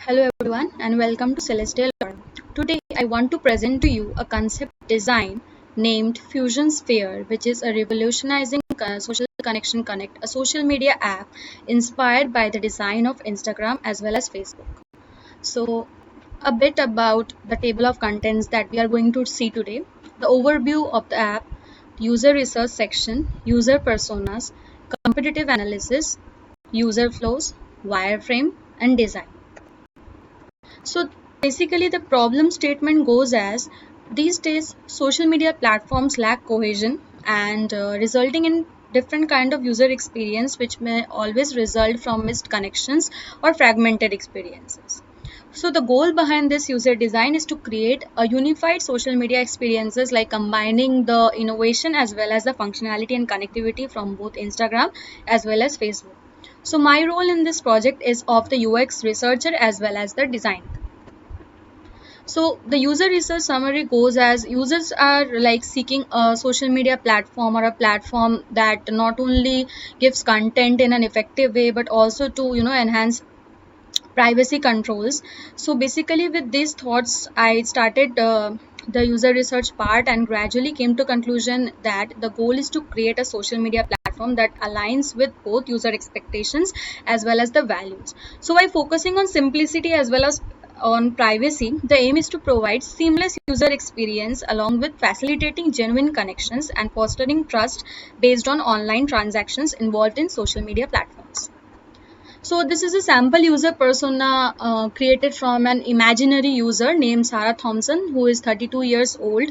Hello everyone and welcome to Celestial Learn. Today I want to present to you a concept design named Fusion Sphere, which is a revolutionizing social connection connect, a social media app inspired by the design of Instagram as well as Facebook. So a bit about the table of contents that we are going to see today, the overview of the app, user research section, user personas, competitive analysis, user flows, wireframe and design. So basically, the problem statement goes as these days social media platforms lack cohesion and resulting in different kind of user experience which may always result from missed connections or fragmented experiences. So the goal behind this user design is to create a unified social media experiences like combining the innovation as well as the functionality and connectivity from both Instagram as well as Facebook. So my role in this project is of the UX researcher as well as the designer. So the user research summary goes as users are like seeking a social media platform or a platform that not only gives content in an effective way but also to enhance privacy controls. So basically with these thoughts I started the user research part and gradually came to conclusion that the goal is to create a social media platform that aligns with both user expectations as well as the values. So by focusing on simplicity as well as on privacy, the aim is to provide seamless user experience along with facilitating genuine connections and fostering trust based on online transactions involved in social media platforms. So this is a sample user persona created from an imaginary user named Sarah Thompson, who is 32 years old,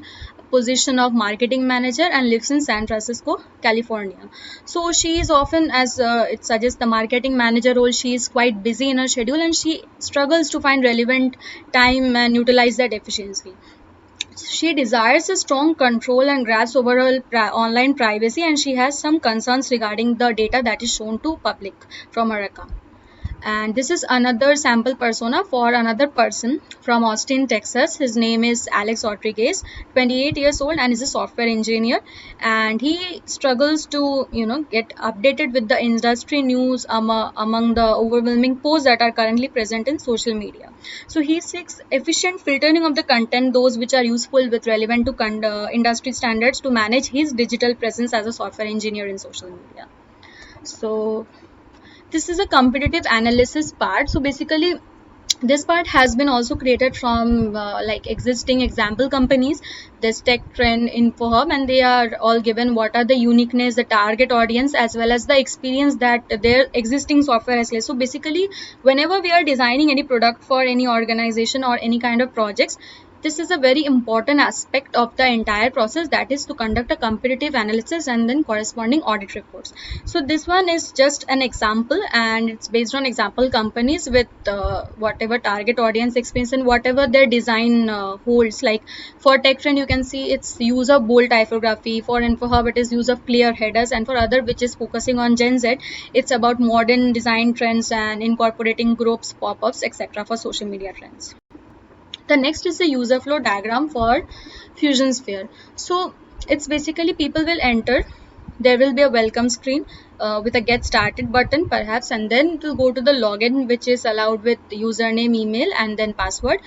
position of marketing manager, and lives in San Francisco, California. So she is often, as it suggests, the marketing manager role. She is quite busy in her schedule and she struggles to find relevant time and utilize that efficiently. She desires a strong control and grasp overall online privacy, and she has some concerns regarding the data that is shown to public from her account. And this is another sample persona for another person from Austin, Texas. His name is Alex Rodriguez, 28 years old, and is a software engineer, and he struggles to get updated with the industry news among the overwhelming posts that are currently present in social media. So he seeks efficient filtering of the content, those which are useful with relevant to industry standards, to manage his digital presence as a software engineer in social media. So this is a competitive analysis part. So basically this part has been also created from like existing example companies, this tech trend InfoHub, and they are all given what are the uniqueness, the target audience as well as the experience that their existing software has. So basically whenever we are designing any product for any organization or any kind of projects, this is a very important aspect of the entire process, that is to conduct a competitive analysis and then corresponding audit reports. So this one is just an example and it's based on example companies with whatever target audience experience and whatever their design holds. Like for TechTrend you can see it's use of bold typography, for InfoHub it is use of clear headers, and for other which is focusing on Gen Z, it's about modern design trends and incorporating groups, pop-ups, etc. for social media trends. The next is the user flow diagram for Fusion Sphere. So it's basically people will enter, there will be a welcome screen with a get started button perhaps, and then it will go to the login, which is allowed with username, email and then password.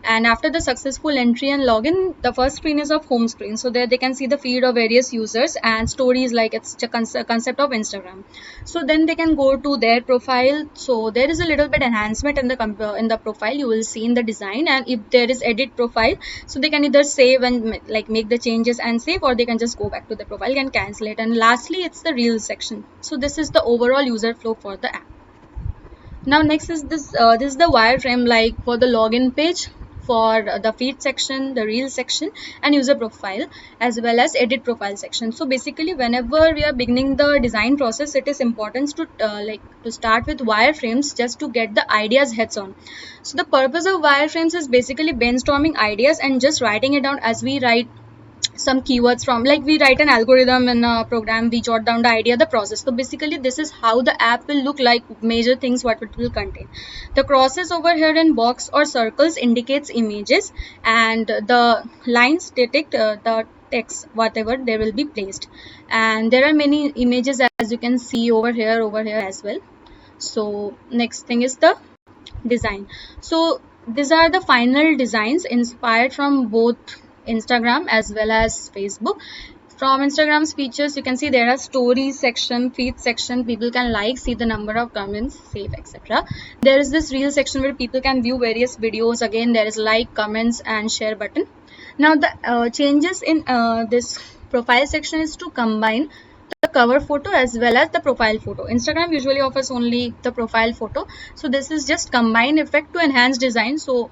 And after the successful entry and login, the first screen is of home screen. So there they can see the feed of various users and stories, like it's a concept of Instagram. So then they can go to their profile. So there is a little bit enhancement in the profile, you will see in the design. And if there is edit profile, so they can either save and like make the changes and save, or they can just go back to the profile and cancel it. And lastly it's the Reels section. So this is the overall user flow for the app. Now next is this is the wireframe, like for the login page, for the feed section, the reel section and user profile, as well as edit profile section. So basically whenever we are beginning the design process, it is important to to start with wireframes just to get the ideas heads on. So the purpose of wireframes is basically brainstorming ideas and just writing it down as we write some keywords from, like we write an algorithm in a program, we jot down the idea, the process. So basically this is how the app will look like, major things what it will contain. The crosses over here in box or circles indicates images, and the lines detect the text whatever they will be placed. And there are many images as you can see over here as well. So next thing is the design. So these are the final designs inspired from both Instagram as well as Facebook. From Instagram's features, you can see there are stories section, feed section, people can like, see the number of comments, save, etc. There is this reel section where people can view various videos. Again, there is like, comments and share button. Now the changes in this profile section is to combine the cover photo as well as the profile photo. Instagram usually offers only the profile photo, so this is just combined effect to enhance design, so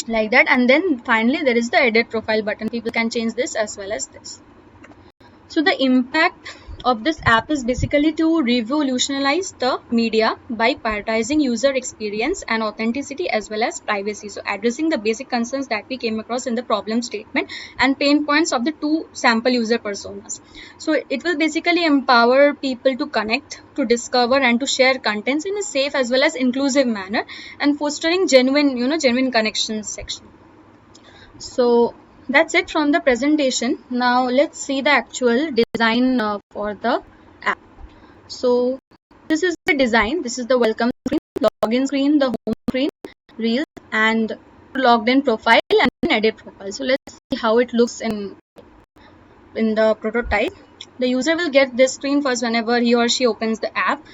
like that. And then finally there is the edit profile button, people can change this as well as this. So the impact of this app is basically to revolutionize the media by prioritizing user experience and authenticity as well as privacy. So addressing the basic concerns that we came across in the problem statement and pain points of the two sample user personas. So it will basically empower people to connect, to discover and to share contents in a safe as well as inclusive manner, and fostering genuine connections section. So that's it from the presentation. Now let's see the actual design for the app. So this is the design. This is the welcome screen, login screen, the home screen, reels, and logged in profile and then edit profile. So let's see how it looks in the prototype. The user will get this screen first whenever he or she opens the app.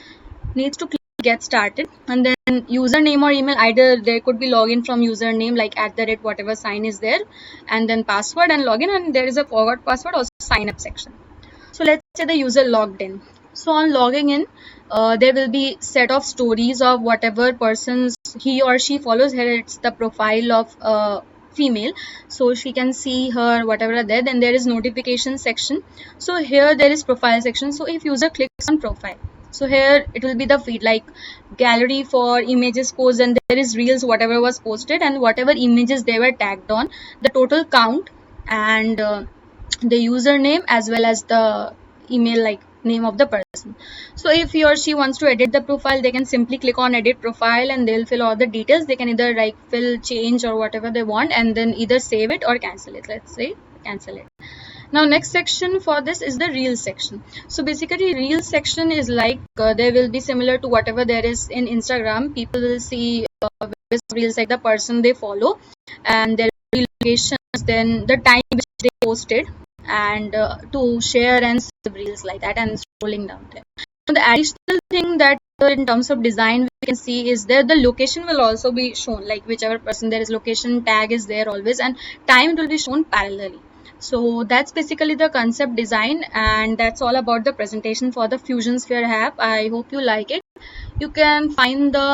Needs to click get started, and then username or email, either there could be login from username like @ whatever sign is there, and then password and login, and there is a forgot password also sign up section. So let's say the user logged in. So on logging in, there will be set of stories of whatever persons he or she follows. Here it's the profile of female, so she can see her whatever are there. Then there is notification section. So here there is profile section. So if user clicks on profile, so here it will be the feed like gallery for images posts, and there is reels whatever was posted and whatever images they were tagged on, the total count, and the username as well as the email like name of the person. So if he or she wants to edit the profile, they can simply click on edit profile and they'll fill all the details. They can either like fill, change or whatever they want, and then either save it or cancel it. Let's say cancel it. Now next section for this is the reel section. So basically reel section is like there will be similar to whatever there is in Instagram. People will see reels like the person they follow and their locations, then the time which they posted, and to share and save reels like that, and scrolling down there. So the additional thing that in terms of design we can see is there the location will also be shown, like whichever person there is location tag is there always, and time will be shown parallelly. So that's basically the concept design, and that's all about the presentation for the Fusion Sphere app. I hope you like it. You can find the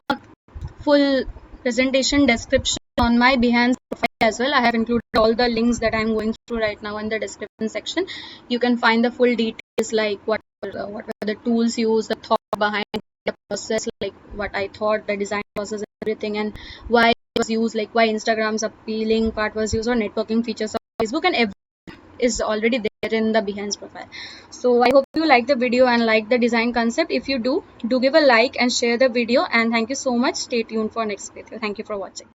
full presentation description on my Behance profile as well. I have included all the links that I'm going through right now in the description section. You can find the full details like what were the tools used, the thought behind the process, like what I thought, the design process, everything, and why it was used, like why Instagram's appealing part was used, or networking features of Facebook, and everything is already there in the Behance profile. So I hope you like the video and like the design concept. If you do give a like and share the video, and thank you so much. Stay tuned for next video. Thank you for watching.